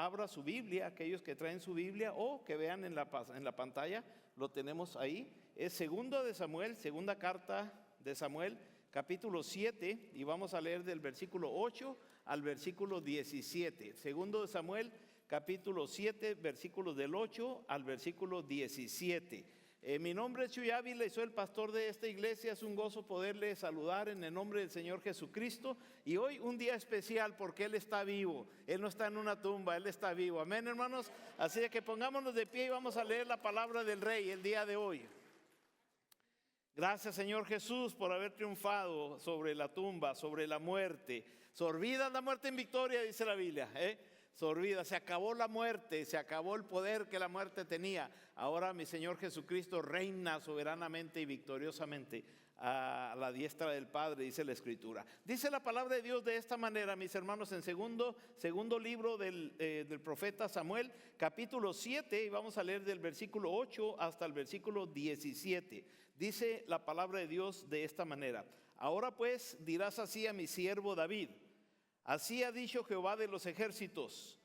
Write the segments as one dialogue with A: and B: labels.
A: abra su Biblia, aquellos que traen su Biblia o que vean en la pantalla, lo tenemos ahí. Es segunda carta de Samuel, capítulo 7, y vamos a leer del versículo 8 al versículo 17. Segundo de Samuel, capítulo 7, versículos del 8 al versículo 17. Mi nombre es Chuy Ávila y soy el pastor de esta iglesia. Es un gozo poderle saludar en el nombre del Señor Jesucristo. Y hoy un día especial porque Él está vivo. Él no está en una tumba, Él está vivo. Amén, hermanos. Así que pongámonos de pie y vamos a leer la palabra del Rey el día de hoy. Gracias, Señor Jesús, por haber triunfado sobre la tumba, sobre la muerte. Sorbida la muerte en victoria, dice la Biblia, Sorbida, se acabó la muerte, se acabó el poder que la muerte tenía. Ahora mi Señor Jesucristo reina soberanamente y victoriosamente a la diestra del Padre, dice la Escritura. Dice la palabra de Dios de esta manera, mis hermanos, en segundo libro del profeta Samuel, capítulo 7, y vamos a leer del versículo 8 hasta el versículo 17. Dice la palabra de Dios de esta manera: ahora pues dirás así a mi siervo David: así ha dicho Jehová de los ejércitos: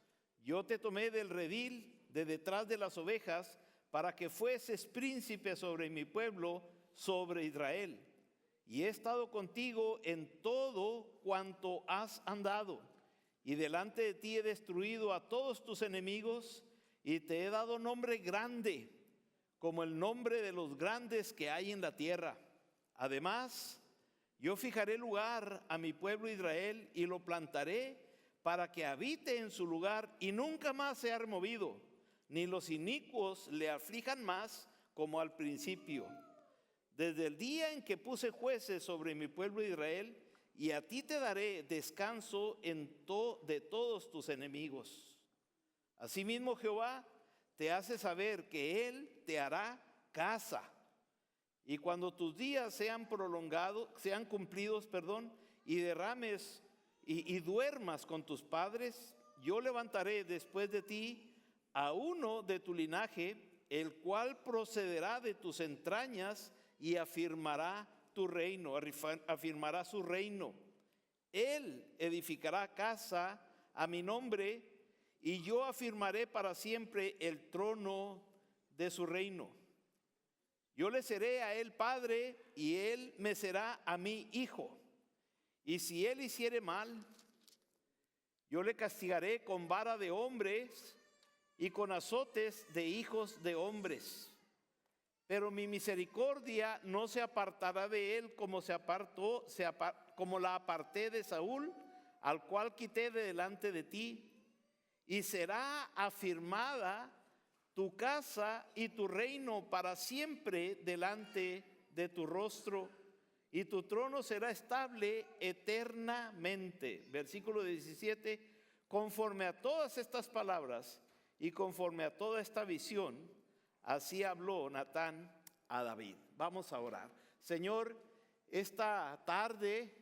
A: yo te tomé del redil, de detrás de las ovejas, para que fueses príncipe sobre mi pueblo, sobre Israel. Y he estado contigo en todo cuanto has andado, y delante de ti he destruido a todos tus enemigos, y te he dado nombre grande, como el nombre de los grandes que hay en la tierra. Además, yo fijaré lugar a mi pueblo Israel y lo plantaré para que habite en su lugar y nunca más sea removido, ni los inicuos le aflijan más como al principio. Desde el día en que puse jueces sobre mi pueblo Israel, y a ti te daré descanso de todos tus enemigos. Asimismo Jehová te hace saber que Él te hará casa. Y cuando tus días sean cumplidos, y derrames y duermas con tus padres, yo levantaré después de ti a uno de tu linaje, el cual procederá de tus entrañas y afirmará tu reino, afirmará su reino. Él edificará casa a mi nombre, y yo afirmaré para siempre el trono de su reino. Yo le seré a él padre, y él me será a mí hijo. Y si él hiciere mal, yo le castigaré con vara de hombres y con azotes de hijos de hombres. Pero mi misericordia no se apartará de él como como la aparté de Saúl, al cual quité de delante de ti. Y será afirmada tu casa y tu reino para siempre delante de tu rostro, y tu trono será estable eternamente. Versículo 17: conforme a todas estas palabras y conforme a toda esta visión, así habló Natán a David. Vamos a orar. Señor, esta tarde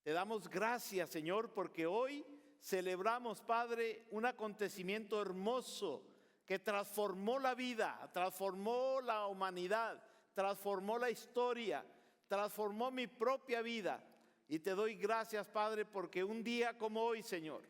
A: te damos gracias, Señor, porque hoy celebramos, Padre, un acontecimiento hermoso que transformó la vida, transformó la humanidad, transformó la historia, transformó mi propia vida. Y te doy gracias, Padre, porque un día como hoy, Señor,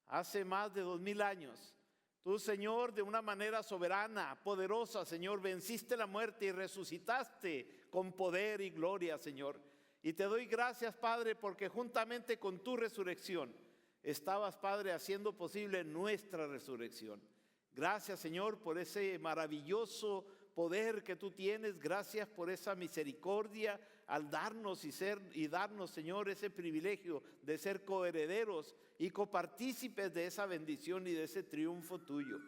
A: hace más de 2000 años, tú, Señor, de una manera soberana, poderosa, Señor, venciste la muerte y resucitaste con poder y gloria, Señor. Y te doy gracias, Padre, porque juntamente con tu resurrección estabas, Padre, haciendo posible nuestra resurrección. Gracias, Señor, por ese maravilloso poder que tú tienes. Gracias por esa misericordia al darnos darnos, Señor, ese privilegio de ser coherederos y copartícipes de esa bendición y de ese triunfo tuyo.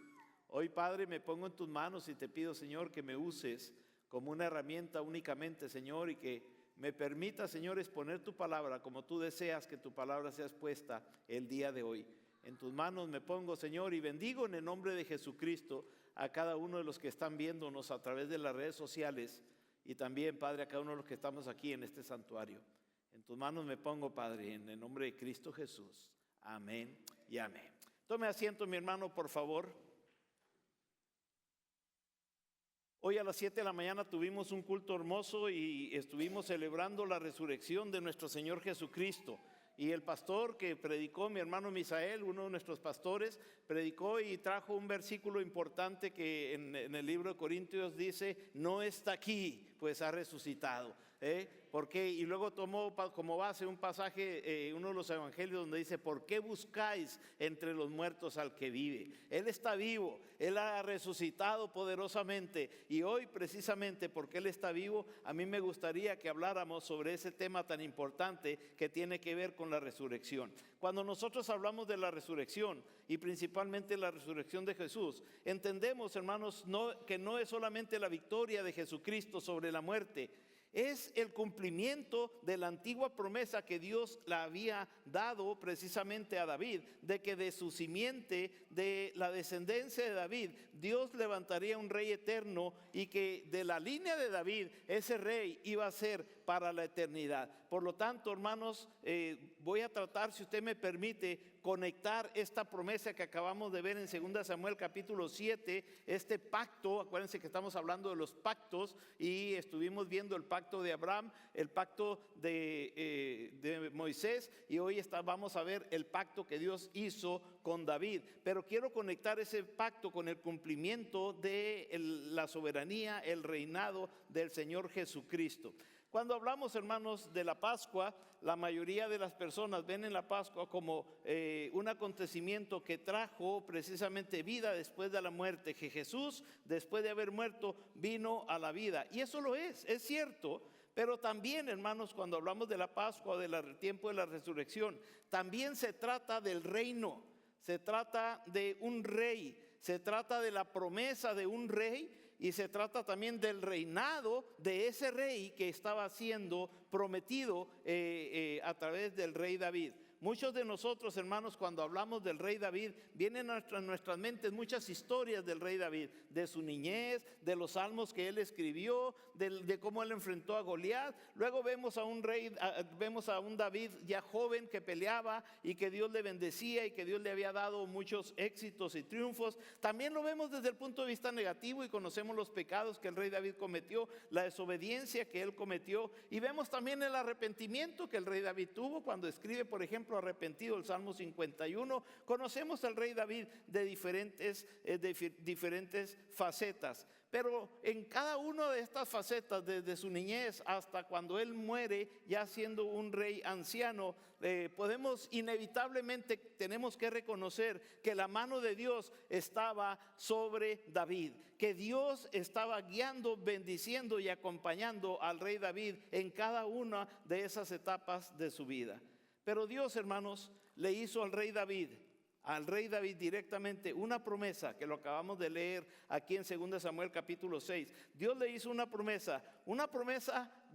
A: Hoy, Padre, me pongo en tus manos y te pido, Señor, que me uses como una herramienta únicamente, Señor, y que me permita, Señor, exponer tu palabra como tú deseas que tu palabra sea expuesta el día de hoy. En tus manos me pongo, Señor, y bendigo en el nombre de Jesucristo a cada uno de los que están viéndonos a través de las redes sociales, y también, Padre, a cada uno de los que estamos aquí en este santuario. En tus manos me pongo, Padre, en el nombre de Cristo Jesús. Amén y amén. Tome asiento, mi hermano, por favor. Hoy a las 7 de la mañana tuvimos un culto hermoso y estuvimos celebrando la resurrección de nuestro Señor Jesucristo. y el pastor que predicó, mi hermano Misael, uno de nuestros pastores, predicó y trajo un versículo importante que en el libro de Corintios dice, no está aquí, pues ha resucitado. Porque, y luego tomó como base un pasaje, uno de los evangelios donde dice, ¿por qué buscáis entre los muertos al que vive? Él está vivo, Él ha resucitado poderosamente, y hoy precisamente porque Él está vivo, a mí me gustaría que habláramos sobre ese tema tan importante que tiene que ver con la resurrección. Cuando nosotros hablamos de la resurrección, y principalmente la resurrección de Jesús, entendemos, hermanos, que no es solamente la victoria de Jesucristo sobre la muerte, es el cumplimiento de la antigua promesa que Dios le había dado precisamente a David, de que de su simiente, de la descendencia de David, Dios levantaría un rey eterno, y que de la línea de David, ese rey iba a ser para la eternidad. Por lo tanto, hermanos, voy a tratar, si usted me permite, conectar esta promesa que acabamos de ver en 2 Samuel capítulo 7, este pacto. Acuérdense que estamos hablando de los pactos y estuvimos viendo el pacto de Abraham, el pacto de Moisés, y hoy vamos a ver el pacto que Dios hizo con David. Pero quiero conectar ese pacto con el cumplimiento de la soberanía, el reinado del Señor Jesucristo. Cuando hablamos, hermanos, de la Pascua, la mayoría de las personas ven en la Pascua como un acontecimiento que trajo precisamente vida después de la muerte, que Jesús, después de haber muerto, vino a la vida. Y eso lo es cierto, pero también, hermanos, cuando hablamos de la Pascua, del tiempo de la resurrección, también se trata del reino, se trata de un rey, se trata de la promesa de un rey, y se trata también del reinado de ese rey que estaba siendo prometido a través del rey David. Muchos de nosotros, hermanos, cuando hablamos del rey David, vienen a nuestras mentes muchas historias del rey David, de su niñez, de los salmos que él escribió, de cómo él enfrentó a Goliat. Luego vemos a un rey, vemos a un David ya joven que peleaba y que Dios le bendecía y que Dios le había dado muchos éxitos y triunfos. También lo vemos desde el punto de vista negativo y conocemos los pecados que el rey David cometió, la desobediencia que él cometió, y vemos también el arrepentimiento que el rey David tuvo cuando escribe, por ejemplo, arrepentido, el Salmo 51. Conocemos al rey David de diferentes facetas, pero en cada una de estas facetas, desde su niñez hasta cuando él muere ya siendo un rey anciano, podemos inevitablemente, tenemos que reconocer que la mano de Dios estaba sobre David, que Dios estaba guiando, bendiciendo y acompañando al rey David en cada una de esas etapas de su vida. Pero Dios, hermanos, le hizo al rey David directamente una promesa, que lo acabamos de leer aquí en 2 Samuel capítulo 6. Dios le hizo una promesa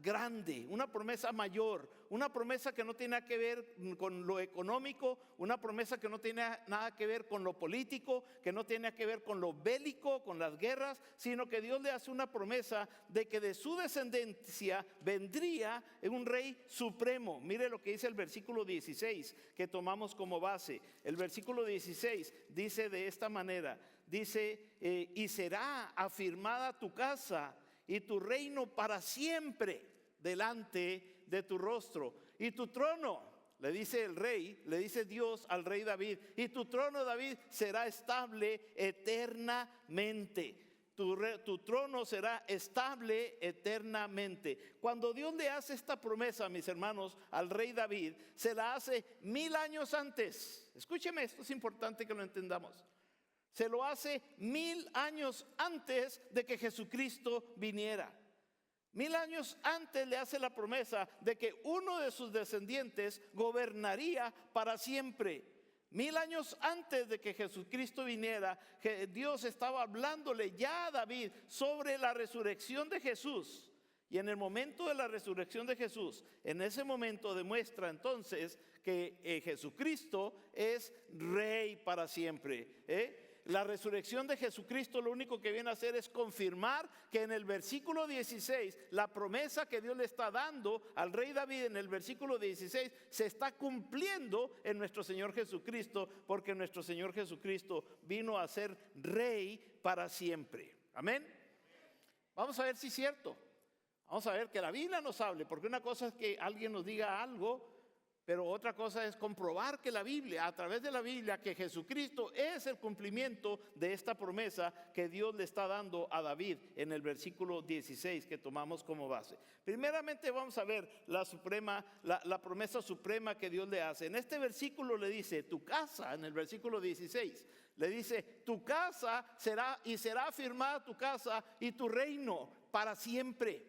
A: grande, una promesa mayor, una promesa que no tiene que ver con lo económico, una promesa que no tiene nada que ver con lo político, que no tiene que ver con lo bélico, con las guerras, sino que Dios le hace una promesa de que de su descendencia vendría un rey supremo. Mire lo que dice el versículo 16 que tomamos como base. El versículo 16 dice de esta manera, dice, y será afirmada tu casa y tu reino para siempre delante de tu rostro, y tu trono, le dice el rey, le dice Dios al rey David, y tu trono, David, será estable eternamente. Tu trono será estable eternamente. Cuando Dios le hace esta promesa, mis hermanos, al rey David, se la hace 1000 años antes. Escúcheme, esto es importante que lo entendamos. Se lo hace 1000 años antes de que Jesucristo viniera. 1000 años antes le hace la promesa de que uno de sus descendientes gobernaría para siempre. 1000 años antes de que Jesucristo viniera, Dios estaba hablándole ya a David sobre la resurrección de Jesús. Y en el momento de la resurrección de Jesús, en ese momento demuestra entonces que Jesucristo es rey para siempre. La resurrección de Jesucristo lo único que viene a hacer es confirmar que en el versículo 16, la promesa que Dios le está dando al rey David en el versículo 16 se está cumpliendo en nuestro Señor Jesucristo, porque nuestro Señor Jesucristo vino a ser rey para siempre. Amén. Vamos a ver si es cierto. Vamos a ver que la Biblia nos hable, porque una cosa es que alguien nos diga algo, Pero otra cosa es comprobar que la Biblia, a través de la Biblia, que Jesucristo es el cumplimiento de esta promesa que Dios le está dando a David en el versículo 16 que tomamos como base. Primeramente vamos a ver la promesa suprema que Dios le hace. En este versículo le dice, tu casa, en el versículo 16, le dice, tu casa será afirmada tu casa y tu reino para siempre,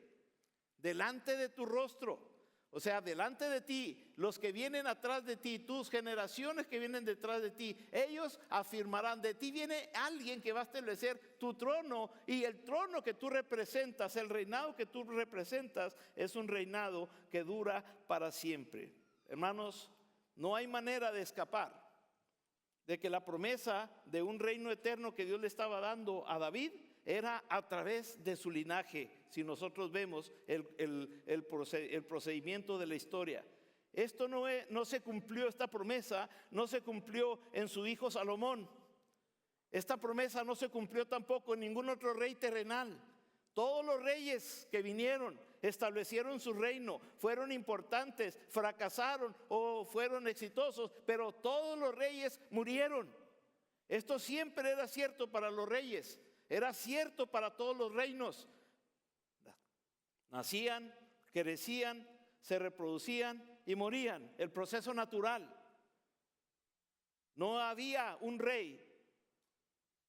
A: delante de tu rostro. O sea, delante de ti, los que vienen atrás de ti, tus generaciones que vienen detrás de ti, ellos afirmarán, de ti viene alguien que va a establecer tu trono, y el trono que tú representas, el reinado que tú representas, es un reinado que dura para siempre. Hermanos, no hay manera de escapar de que la promesa de un reino eterno que Dios le estaba dando a David era a través de su linaje. Si nosotros vemos el procedimiento de la historia, esto no se cumplió, esta promesa no se cumplió en su hijo Salomón. Esta promesa no se cumplió tampoco en ningún otro rey terrenal. Todos los reyes que vinieron establecieron su reino, fueron importantes, fracasaron o fueron exitosos, pero todos los reyes murieron. Esto siempre era cierto para los reyes. Era cierto para todos los reinos. Nacían, crecían, se reproducían y morían. El proceso natural. No había un rey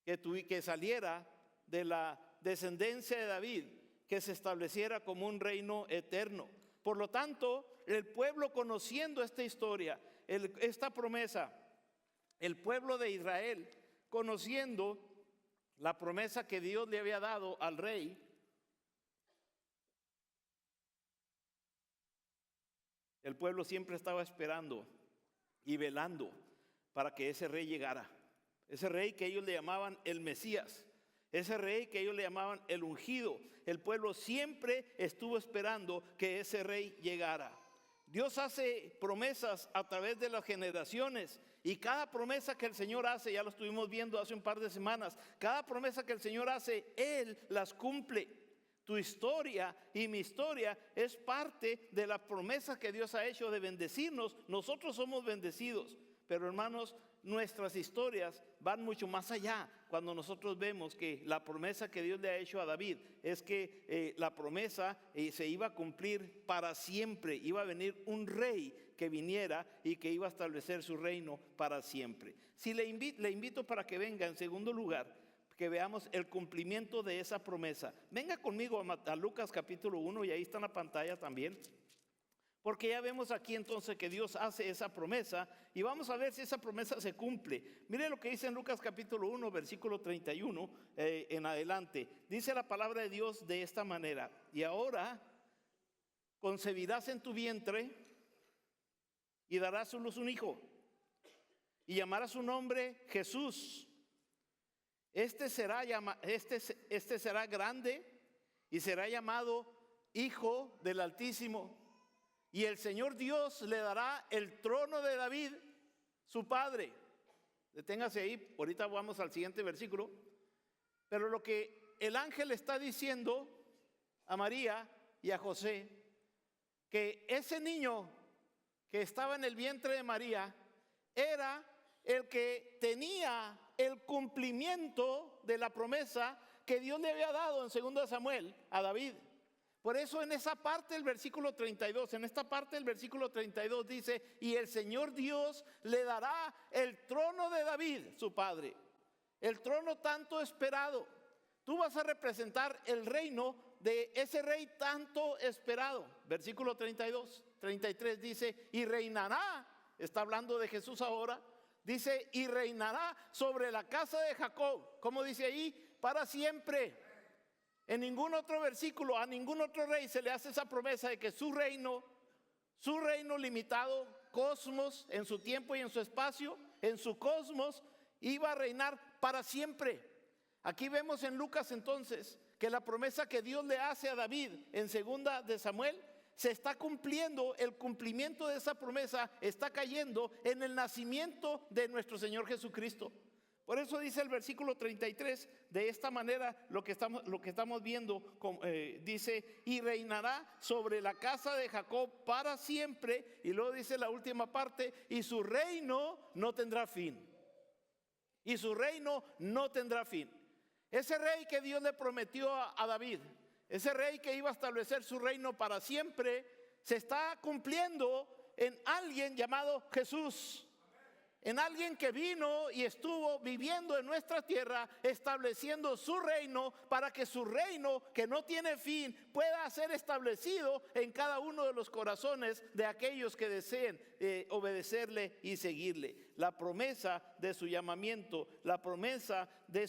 A: que saliera de la descendencia de David que se estableciera como un reino eterno. Por lo tanto, el pueblo, conociendo esta historia, esta promesa, el pueblo de Israel, conociendo la promesa que Dios le había dado al rey, el pueblo siempre estaba esperando y velando para que ese rey llegara. Ese rey que ellos le llamaban el Mesías, ese rey que ellos le llamaban el ungido. El pueblo siempre estuvo esperando que ese rey llegara. Dios hace promesas a través de las generaciones, y cada promesa que el Señor hace, ya lo estuvimos viendo hace un par de semanas, cada promesa que el Señor hace, Él las cumple. Tu historia y mi historia es parte de la promesa que Dios ha hecho de bendecirnos. Nosotros somos bendecidos, pero hermanos, nuestras historias van mucho más allá. Cuando nosotros vemos que la promesa que Dios le ha hecho a David es que la promesa se iba a cumplir para siempre. Iba a venir un rey que viniera y que iba a establecer su reino para siempre. Si le invito para que venga, en segundo lugar, que veamos el cumplimiento de esa promesa. Venga conmigo a Lucas capítulo 1, y ahí está en la pantalla también. Porque ya vemos aquí entonces que Dios hace esa promesa, y vamos a ver si esa promesa se cumple. Mire lo que dice en Lucas capítulo 1, versículo 31 en adelante. Dice la palabra de Dios de esta manera: y ahora concebirás en tu vientre y darás a luz un hijo, y llamarás su nombre Jesús. Este será grande y será llamado Hijo del Altísimo. Y el Señor Dios le dará el trono de David, su padre. Deténgase ahí, ahorita vamos al siguiente versículo. Pero lo que el ángel está diciendo a María y a José, que ese niño que estaba en el vientre de María era el que tenía el cumplimiento de la promesa que Dios le había dado en 2 Samuel a David. Por eso en esa parte del versículo 32, en esta parte del versículo 32 dice: y el Señor Dios le dará el trono de David, su padre, el trono tanto esperado. Tú vas a representar el reino de ese rey tanto esperado. Versículo 32, 33 dice: y reinará, está hablando de Jesús ahora, dice: y reinará sobre la casa de Jacob. ¿Cómo dice ahí? Para siempre. En ningún otro versículo, a ningún otro rey se le hace esa promesa de que su reino limitado, cosmos, en su tiempo y en su espacio, en su cosmos, iba a reinar para siempre. Aquí vemos en Lucas entonces que la promesa que Dios le hace a David en 2 Samuel se está cumpliendo. El cumplimiento de esa promesa está cayendo en el nacimiento de nuestro Señor Jesucristo. Por eso dice el versículo 33, de esta manera lo que estamos viendo, dice, y reinará sobre la casa de Jacob para siempre, y luego dice la última parte, y su reino no tendrá fin. Y su reino no tendrá fin. Ese rey que Dios le prometió a David, ese rey que iba a establecer su reino para siempre, se está cumpliendo en alguien llamado Jesús. En alguien que vino y estuvo viviendo en nuestra tierra, estableciendo su reino, para que su reino, que no tiene fin, pueda ser establecido en cada uno de los corazones de aquellos que deseen obedecerle y seguirle. La promesa de su llamamiento, la promesa del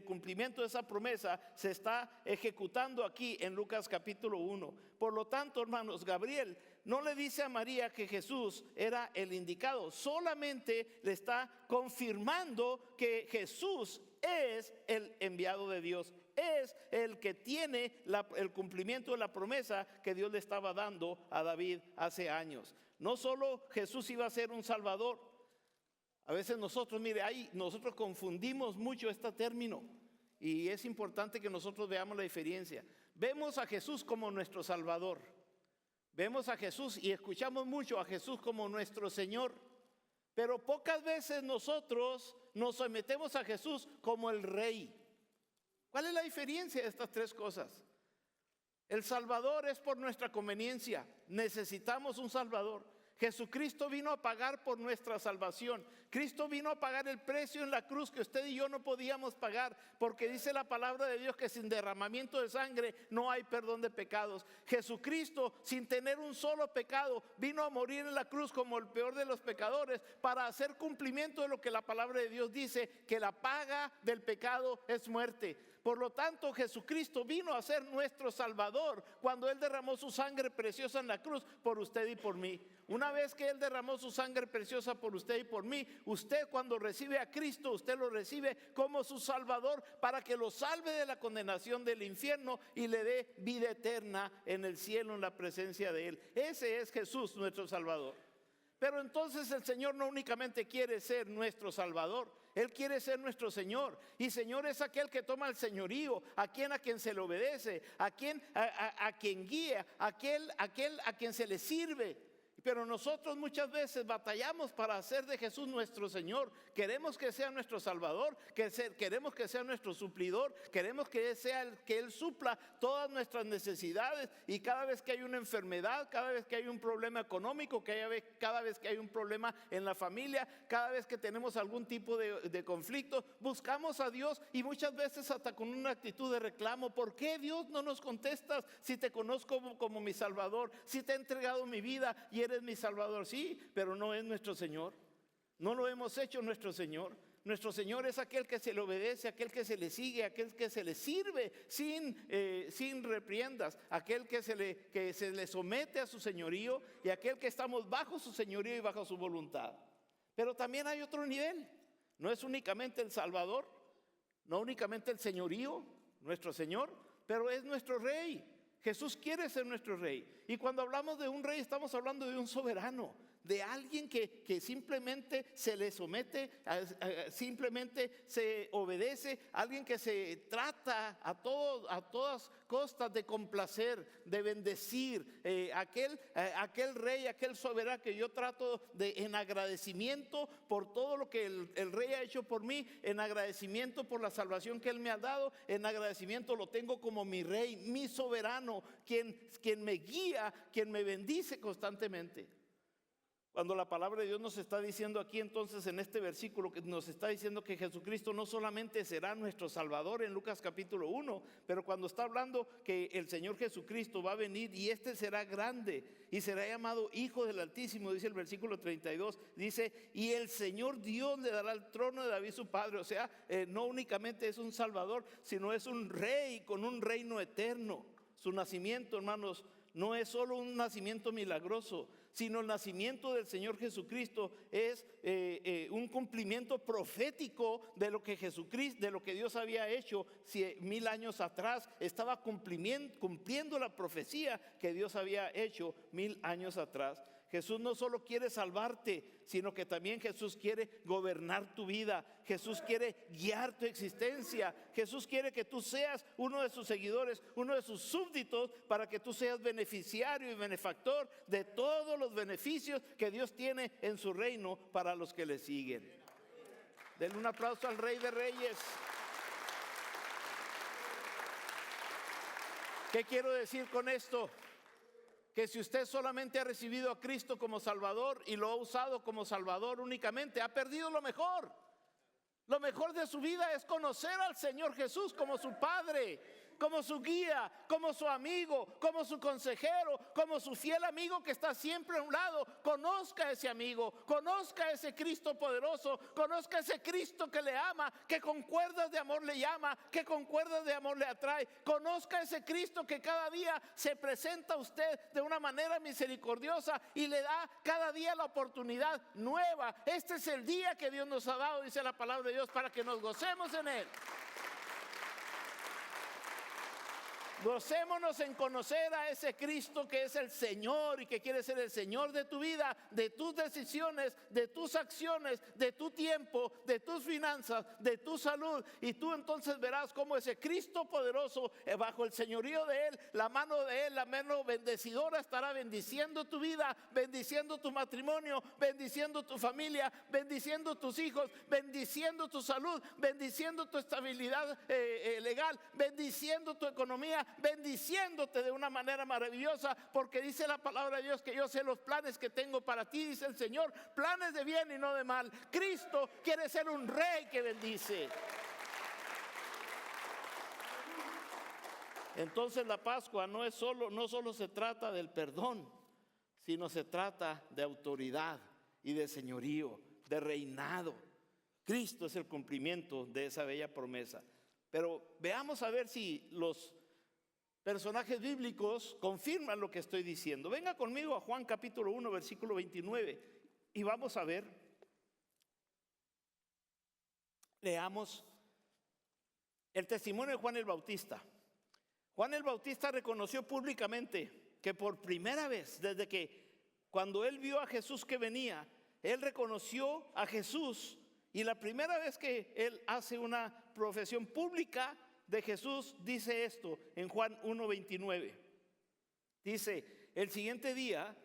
A: cumplimiento de esa promesa se está ejecutando aquí en Lucas capítulo 1. Por lo tanto, hermanos, Gabriel no le dice a María que Jesús era el indicado, solamente le está confirmando que Jesús es el enviado de Dios, es el que tiene el cumplimiento de la promesa que Dios le estaba dando a David hace años. No solo Jesús iba a ser un salvador. A veces nosotros confundimos mucho este término, y es importante que nosotros veamos la diferencia. Vemos a Jesús como nuestro salvador. Vemos a Jesús y escuchamos mucho a Jesús como nuestro Señor, pero pocas veces nosotros nos sometemos a Jesús como el Rey. ¿Cuál es la diferencia de estas tres cosas? El Salvador es por nuestra conveniencia. Necesitamos un Salvador. Jesucristo vino a pagar por nuestra salvación. Cristo vino a pagar el precio en la cruz que usted y yo no podíamos pagar, porque dice la palabra de Dios que sin derramamiento de sangre no hay perdón de pecados. Jesucristo, sin tener un solo pecado, vino a morir en la cruz como el peor de los pecadores, para hacer cumplimiento de lo que la palabra de Dios dice, que la paga del pecado es muerte. Por lo tanto, Jesucristo vino a ser nuestro Salvador cuando Él derramó su sangre preciosa en la cruz por usted y por mí. Una vez que Él derramó su sangre preciosa por usted y por mí, usted, cuando recibe a Cristo, usted lo recibe como su Salvador, para que lo salve de la condenación del infierno y le dé vida eterna en el cielo, en la presencia de Él. Ese es Jesús, nuestro Salvador. Pero entonces el Señor no únicamente quiere ser nuestro Salvador, Él quiere ser nuestro Señor. Y Señor es aquel que toma el señorío, a quien se le obedece, a quien guía, aquel a quien se le sirve. Pero nosotros muchas veces batallamos para hacer de Jesús nuestro Señor. Queremos que sea nuestro Salvador, queremos que sea nuestro suplidor, queremos que Él supla todas nuestras necesidades. Y cada vez que hay una enfermedad, cada vez que hay un problema económico, cada vez que hay un problema en la familia, cada vez que tenemos algún tipo de conflicto, buscamos a Dios, y muchas veces hasta con una actitud de reclamo. ¿Por qué, Dios, no nos contestas si te conozco como mi Salvador, si te he entregado mi vida y eres mi Salvador? Sí, pero no es nuestro Señor. No lo hemos hecho nuestro Señor. Nuestro Señor es aquel que se le obedece, aquel que se le sigue, aquel que se le sirve sin repriendas, aquel que se le somete a su señorío, y aquel que estamos bajo su señorío y bajo su voluntad. Pero también hay otro nivel. No es únicamente el Salvador, no únicamente el señorío, nuestro Señor, pero es nuestro Rey. Jesús quiere ser nuestro Rey. Y cuando hablamos de un Rey, estamos hablando de un soberano, de alguien que simplemente se le somete, simplemente se obedece, alguien que se trata a todas costas de complacer, de bendecir, aquel Rey, aquel soberano que yo trato en agradecimiento por todo lo que el Rey ha hecho por mí, en agradecimiento por la salvación que Él me ha dado, en agradecimiento lo tengo como mi Rey, mi soberano, quien me guía, quien me bendice constantemente. Cuando la palabra de Dios nos está diciendo aquí, entonces, en este versículo, que nos está diciendo que Jesucristo no solamente será nuestro Salvador en Lucas capítulo 1, pero cuando está hablando que el Señor Jesucristo va a venir y será grande y será llamado Hijo del Altísimo, dice el versículo 32, dice, y el Señor Dios le dará el trono de David su padre. O sea, no únicamente es un Salvador, sino es un Rey con un reino eterno. Su nacimiento, hermanos, no es solo un nacimiento milagroso, sino el nacimiento del Señor Jesucristo es un cumplimiento profético de lo que Jesucristo, de lo que Dios había hecho 1000 años atrás. Estaba cumpliendo la profecía que Dios había hecho 1000 años atrás. Jesús no solo quiere salvarte, sino que también Jesús quiere gobernar tu vida. Jesús quiere guiar tu existencia. Jesús quiere que tú seas uno de sus seguidores, uno de sus súbditos, para que tú seas beneficiario y benefactor de todos los beneficios que Dios tiene en su reino para los que le siguen. Denle un aplauso al Rey de Reyes. ¿Qué quiero decir con esto? Que si usted solamente ha recibido a Cristo como Salvador y lo ha usado como Salvador únicamente, ha perdido lo mejor. Lo mejor de su vida es conocer al Señor Jesús como su Padre, como su guía, como su amigo, como su consejero, como su fiel amigo que está siempre a un lado. Conozca a ese amigo, conozca a ese Cristo poderoso, conozca a ese Cristo que le ama, que con cuerdas de amor le llama, que con cuerdas de amor le atrae. Conozca a ese Cristo que cada día se presenta a usted de una manera misericordiosa y le da cada día la oportunidad nueva. Este es el día que Dios nos ha dado, dice la palabra de Dios, para que nos gocemos en él. Gocémonos en conocer a ese Cristo que es el Señor y que quiere ser el Señor de tu vida, de tus decisiones, de tus acciones, de tu tiempo, de tus finanzas, de tu salud. Y tú entonces verás cómo ese Cristo poderoso, bajo el señorío de Él, la mano de Él, la mano bendecidora, estará bendiciendo tu vida, bendiciendo tu matrimonio, bendiciendo tu familia, bendiciendo tus hijos, bendiciendo tu salud, bendiciendo tu estabilidad legal, bendiciendo tu economía, bendiciéndote de una manera maravillosa, porque dice la palabra de Dios que yo sé los planes que tengo para ti, dice el Señor, planes de bien y no de mal. Cristo quiere ser un rey que bendice. Entonces la Pascua no solo se trata del perdón, sino se trata de autoridad y de señorío, de reinado. Cristo es el cumplimiento de esa bella promesa. Pero veamos a ver si los personajes bíblicos confirman lo que estoy diciendo. Venga conmigo a Juan capítulo 1, versículo 29 y vamos a ver. Leamos el testimonio de Juan el Bautista. Juan el Bautista reconoció públicamente que por primera vez, desde que cuando él vio a Jesús que venía, él reconoció a Jesús, y la primera vez que él hace una profesión pública de Jesús, dice esto en Juan 1:29. Dice: el siguiente día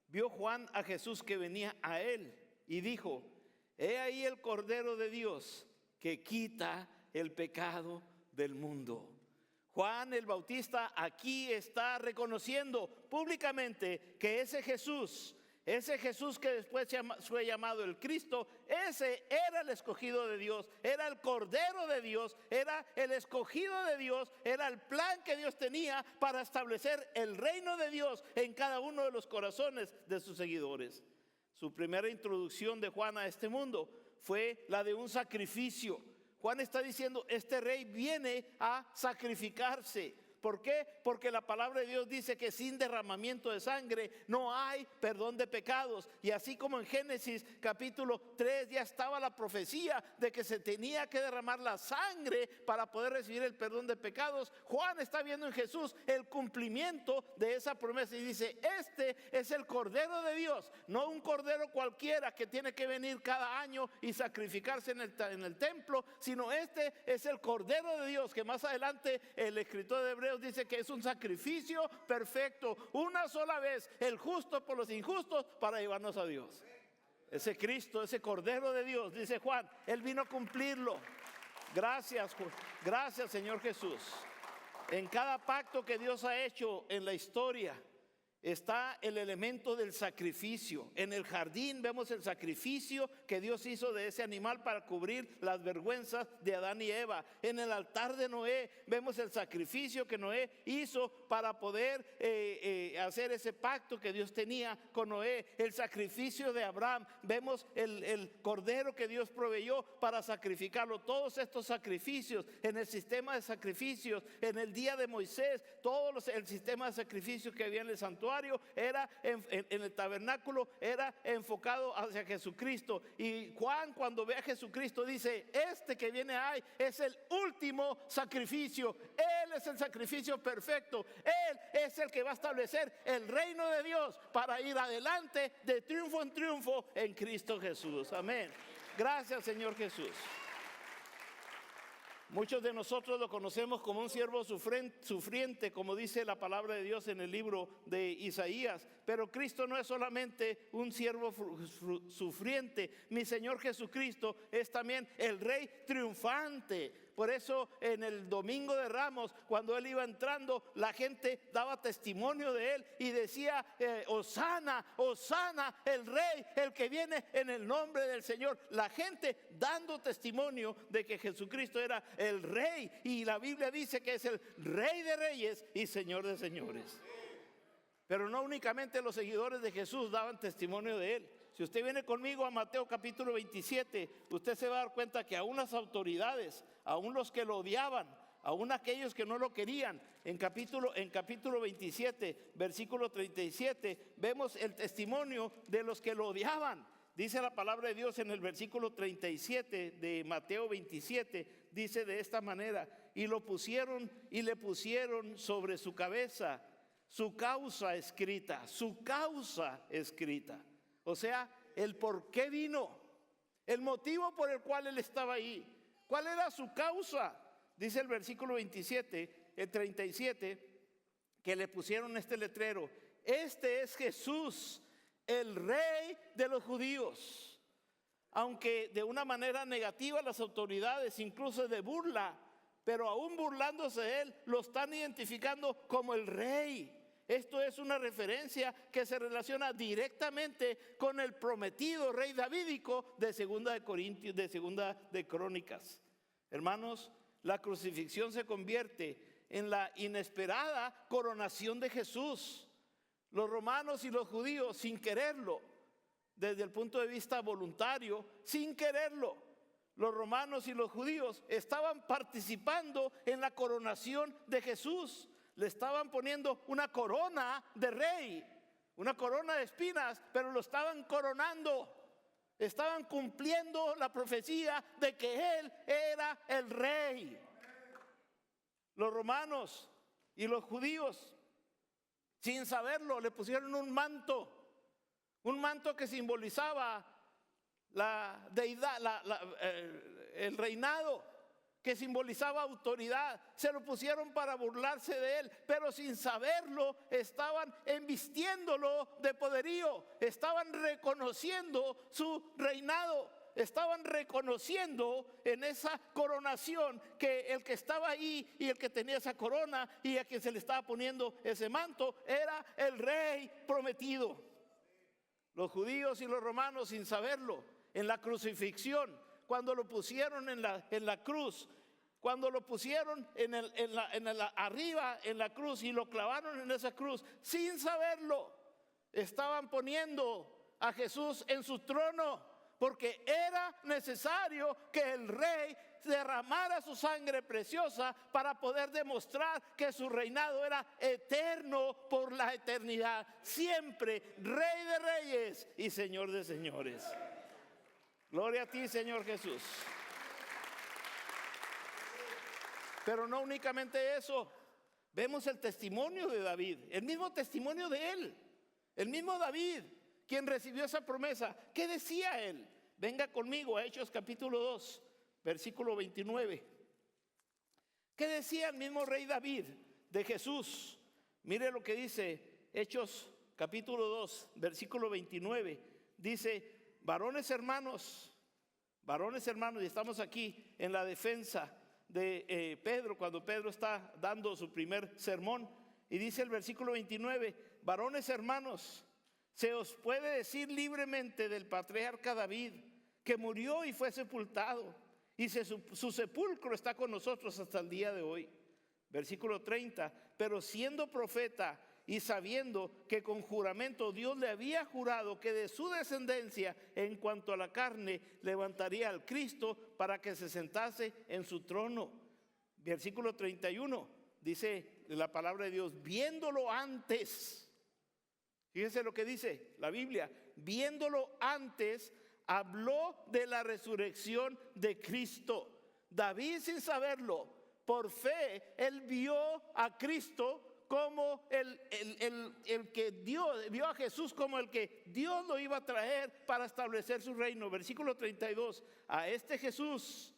A: vio Juan a Jesús que venía a él y dijo: he ahí el Cordero de Dios que quita el pecado del mundo. Juan el Bautista aquí está reconociendo públicamente que ese Jesús que después fue llamado el Cristo, ese era el escogido de Dios, era el Cordero de Dios, era el escogido de Dios, era el plan que Dios tenía para establecer el reino de Dios en cada uno de los corazones de sus seguidores. Su primera introducción de Juan a este mundo fue la de un sacrificio. Juan está diciendo: este rey viene a sacrificarse. ¿Por qué? Porque la palabra de Dios dice que sin derramamiento de sangre no hay perdón de pecados. Y así como en Génesis capítulo 3 ya estaba la profecía de que se tenía que derramar la sangre para poder recibir el perdón de pecados, Juan está viendo en Jesús el cumplimiento de esa promesa y dice: este es el Cordero de Dios, no un cordero cualquiera que tiene que venir cada año y sacrificarse en el templo, sino este es el Cordero de Dios, que más adelante el escritor de Hebreos dice que es un sacrificio perfecto, una sola vez, el justo por los injustos, para llevarnos a Dios. Ese Cristo, ese Cordero de Dios, dice Juan, Él vino a cumplirlo. Gracias Señor Jesús. En cada pacto que Dios ha hecho en la historia está el elemento del sacrificio. En el jardín vemos el sacrificio que Dios hizo de ese animal para cubrir las vergüenzas de Adán y Eva. En el altar de Noé vemos el sacrificio que Noé hizo para poder hacer ese pacto que Dios tenía con Noé. El sacrificio de Abraham, vemos el cordero que Dios proveyó para sacrificarlo. Todos estos sacrificios en el sistema de sacrificios, en el día de Moisés, el sistema de sacrificios que había en el santuario santuario era en el tabernáculo, era enfocado hacia Jesucristo. Y Juan, cuando ve a Jesucristo, dice: este que viene ahí es el último sacrificio. Él es el sacrificio perfecto. Él es el que va a establecer el reino de Dios para ir adelante de triunfo en triunfo en Cristo Jesús. Amén. Gracias, Señor Jesús. Muchos de nosotros lo conocemos como un siervo sufriente, como dice la palabra de Dios en el libro de Isaías. Pero Cristo no es solamente un siervo sufriente. Mi Señor Jesucristo es también el Rey triunfante. Por eso en el Domingo de Ramos, cuando Él iba entrando, la gente daba testimonio de Él y decía: Hosana, Hosana, el Rey, el que viene en el nombre del Señor. La gente dando testimonio de que Jesucristo era el Rey, y la Biblia dice que es el Rey de reyes y Señor de señores. Pero no únicamente los seguidores de Jesús daban testimonio de Él. Si usted viene conmigo a Mateo capítulo 27, usted se va a dar cuenta que aún las autoridades, aún los que lo odiaban, aún aquellos que no lo querían, en capítulo 27, versículo 37, vemos el testimonio de los que lo odiaban. Dice la palabra de Dios en el versículo 37 de Mateo 27, dice de esta manera: y le pusieron sobre su cabeza su causa escrita, su causa escrita. O sea, el por qué vino, el motivo por el cual Él estaba ahí. ¿Cuál era su causa? Dice el versículo 27, el 37, que le pusieron este letrero: este es Jesús, el Rey de los judíos. Aunque de una manera negativa las autoridades, incluso de burla, pero aún burlándose de Él, lo están identificando como el Rey. Esto es una referencia que se relaciona directamente con el prometido rey davídico de Segunda de Corintios, de Segunda de Crónicas. Hermanos, la crucifixión se convierte en la inesperada coronación de Jesús. Los romanos y los judíos, sin quererlo, desde el punto de vista voluntario, sin quererlo, los romanos y los judíos estaban participando en la coronación de Jesús. Le estaban poniendo una corona de rey, una corona de espinas, pero lo estaban coronando. Estaban cumpliendo la profecía de que Él era el Rey. Los romanos y los judíos, sin saberlo, le pusieron un manto que simbolizaba la deidad, el reinado, que simbolizaba autoridad. Se lo pusieron para burlarse de Él, pero sin saberlo estaban embistiéndolo de poderío, estaban reconociendo su reinado, estaban reconociendo en esa coronación que el que estaba ahí y el que tenía esa corona y a quien se le estaba poniendo ese manto era el Rey prometido. Los judíos y los romanos, sin saberlo, en la crucifixión, cuando lo pusieron en la cruz, cuando lo pusieron arriba en la cruz y lo clavaron en esa cruz, sin saberlo, estaban poniendo a Jesús en su trono, porque era necesario que el Rey derramara su sangre preciosa para poder demostrar que su reinado era eterno por la eternidad, siempre Rey de reyes y Señor de señores. Gloria a ti, Señor Jesús. Pero no únicamente eso, vemos el testimonio de David, el mismo testimonio de él, el mismo David, quien recibió esa promesa. ¿Qué decía él? Venga conmigo a Hechos capítulo 2, versículo 29. ¿Qué decía el mismo rey David de Jesús? Mire lo que dice Hechos capítulo 2, versículo 29. Dice: varones hermanos, y estamos aquí en la defensa de Pedro, cuando Pedro está dando su primer sermón, y dice el versículo 29: varones hermanos, se os puede decir libremente del patriarca David, que murió y fue sepultado, y su sepulcro está con nosotros hasta el día de hoy. Versículo 30: pero siendo profeta y sabiendo que con juramento Dios le había jurado que de su descendencia en cuanto a la carne levantaría al Cristo para que se sentase en su trono. Versículo 31, dice la palabra de Dios: viéndolo antes, Fíjense lo que dice la Biblia. Viéndolo antes, habló de la resurrección de Cristo. David, sin saberlo, por fe, él vio a Cristo como el que Dios, vio a Jesús como el que Dios lo iba a traer para establecer su reino. Versículo 32, a este Jesús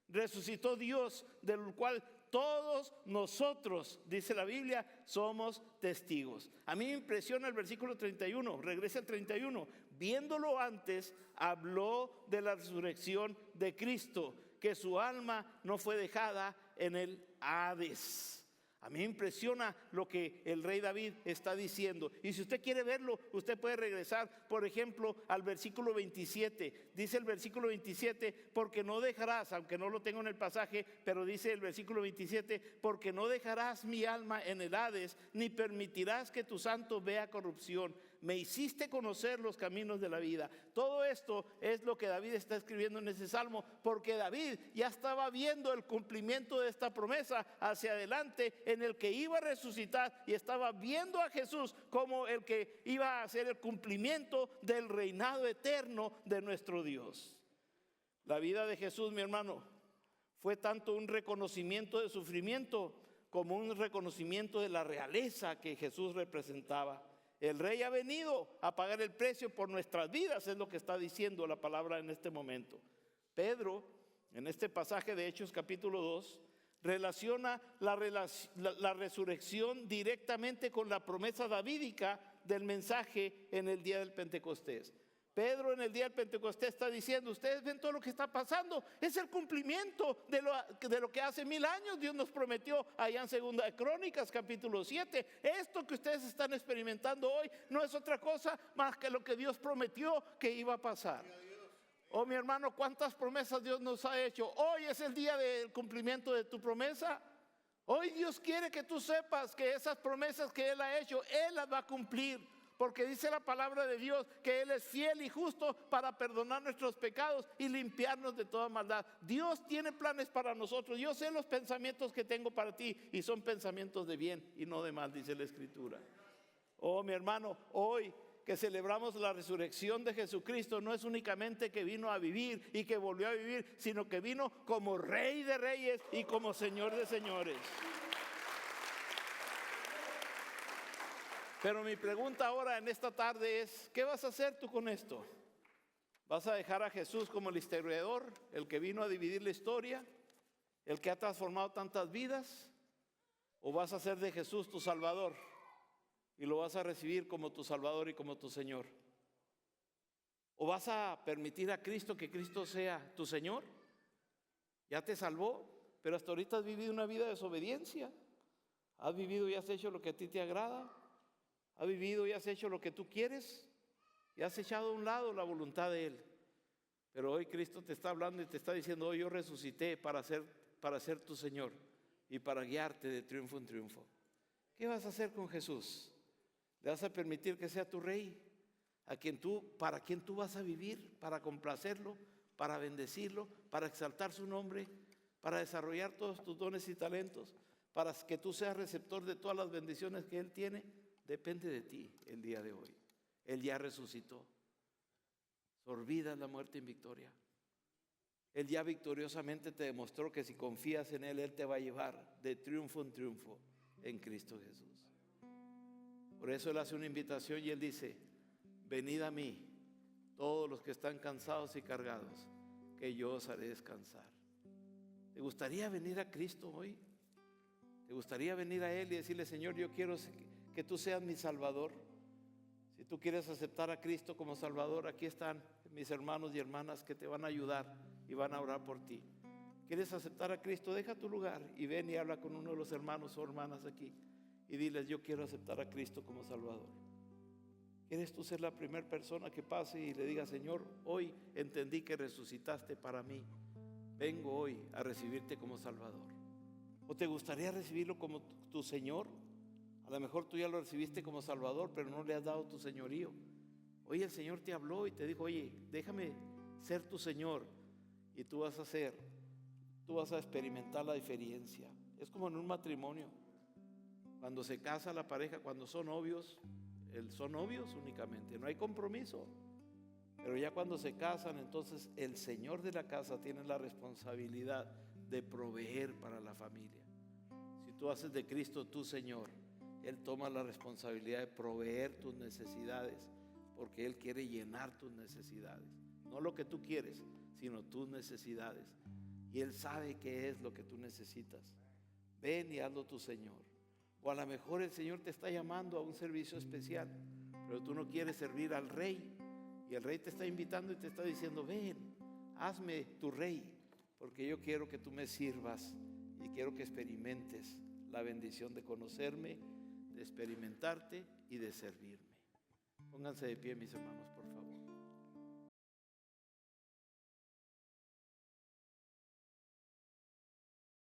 A: resucitó Dios, del cual todos nosotros, dice la Biblia, somos testigos. A mí me impresiona el versículo 31, regresa al 31. Viéndolo antes, habló de la resurrección de Cristo, que su alma no fue dejada en el Hades. A mí me impresiona lo que el rey David está diciendo. Y si usted quiere verlo, usted puede regresar, por ejemplo, al versículo 27. Dice el versículo 27, porque no dejarás, aunque no lo tengo en el pasaje, pero dice el versículo 27, porque no dejarás mi alma en el Hades, ni permitirás que tu santo vea corrupción. Me hiciste conocer los caminos de la vida. Todo esto es lo que David está escribiendo en ese salmo, porque David ya estaba viendo el cumplimiento de esta promesa hacia adelante, en el que iba a resucitar, y estaba viendo a Jesús como el que iba a hacer el cumplimiento del reinado eterno de nuestro Dios. La vida de Jesús, mi hermano, fue tanto un reconocimiento de sufrimiento como un reconocimiento de la realeza que Jesús representaba. El rey ha venido a pagar el precio por nuestras vidas, es lo que está diciendo la palabra en este momento. Pedro, en este pasaje de Hechos capítulo 2, relaciona la resurrección directamente con la promesa davídica del mensaje en el día del Pentecostés. Pedro en el día del Pentecostés está diciendo, ustedes ven todo lo que está pasando, es el cumplimiento de lo que hace 1000 años Dios nos prometió allá en Segunda de Crónicas capítulo 7. Esto que ustedes están experimentando hoy no es otra cosa más que lo que Dios prometió que iba a pasar. Oh, mi hermano, ¿cuántas promesas Dios nos ha hecho? Hoy es el día del cumplimiento de tu promesa. Hoy Dios quiere que tú sepas que esas promesas que Él ha hecho, Él las va a cumplir. Porque dice la palabra de Dios que Él es fiel y justo para perdonar nuestros pecados y limpiarnos de toda maldad. Dios tiene planes para nosotros. Yo sé los pensamientos que tengo para ti y son pensamientos de bien y no de mal, dice la Escritura. Oh, mi hermano, hoy que celebramos la resurrección de Jesucristo, no es únicamente que vino a vivir y que volvió a vivir, sino que vino como Rey de Reyes y como Señor de Señores. Pero mi pregunta ahora en esta tarde es, ¿qué vas a hacer tú con esto? ¿Vas a dejar a Jesús como el historiador, el que vino a dividir la historia, el que ha transformado tantas vidas? ¿O vas a hacer de Jesús tu Salvador y lo vas a recibir como tu Salvador y como tu Señor? ¿O vas a permitir a Cristo que Cristo sea tu Señor? Ya te salvó, pero hasta ahorita has vivido una vida de desobediencia. Has vivido y has hecho lo que a ti te agrada. Has vivido y has hecho lo que tú quieres y has echado a un lado la voluntad de Él. Pero hoy Cristo te está hablando y te está diciendo, hoy yo resucité para ser tu Señor y para guiarte de triunfo en triunfo. ¿Qué vas a hacer con Jesús? ¿Le vas a permitir que sea tu Rey? ¿Para quien tú vas a vivir? ¿Para complacerlo? ¿Para bendecirlo? ¿Para exaltar su nombre? ¿Para desarrollar todos tus dones y talentos? ¿Para que tú seas receptor de todas las bendiciones que Él tiene? Depende de ti el día de hoy. Él ya resucitó. Olvidas la muerte en victoria. Él ya victoriosamente te demostró que si confías en Él, Él te va a llevar de triunfo en triunfo en Cristo Jesús. Por eso Él hace una invitación y Él dice, venid a mí, todos los que están cansados y cargados, que yo os haré descansar. ¿Te gustaría venir a Cristo hoy? ¿Te gustaría venir a Él y decirle, Señor, yo quiero que tú seas mi Salvador? Si tú quieres aceptar a Cristo como Salvador, aquí están mis hermanos y hermanas que te van a ayudar y van a orar por ti. ¿Quieres aceptar a Cristo? Deja tu lugar y ven y habla con uno de los hermanos o hermanas aquí y diles, yo quiero aceptar a Cristo como Salvador. ¿Quieres tú ser la primera persona que pase y le diga, Señor, hoy entendí que resucitaste para mí, vengo hoy a recibirte como Salvador? ¿O te gustaría recibirlo como tu Señor? A lo mejor tú ya lo recibiste como Salvador, pero no le has dado tu señorío. Hoy el Señor te habló y te dijo, oye, déjame ser tu Señor y tú vas a experimentar la diferencia. Es como en un matrimonio. Cuando se casa la pareja, cuando son novios, son novios únicamente, no hay compromiso. Pero ya cuando se casan, entonces el Señor de la casa tiene la responsabilidad de proveer para la familia. Si tú haces de Cristo tu Señor, Él toma la responsabilidad de proveer tus necesidades, porque Él quiere llenar tus necesidades. No lo que tú quieres, sino tus necesidades. Y Él sabe qué es lo que tú necesitas. Ven y hazlo tu Señor. O a lo mejor el Señor te está llamando a un servicio especial, pero tú no quieres servir al Rey. Y el Rey te está invitando y te está diciendo: ven, hazme tu Rey, porque yo quiero que tú me sirvas y quiero que experimentes la bendición de conocerme, de experimentarte y de servirme. Pónganse de pie, mis hermanos, por favor.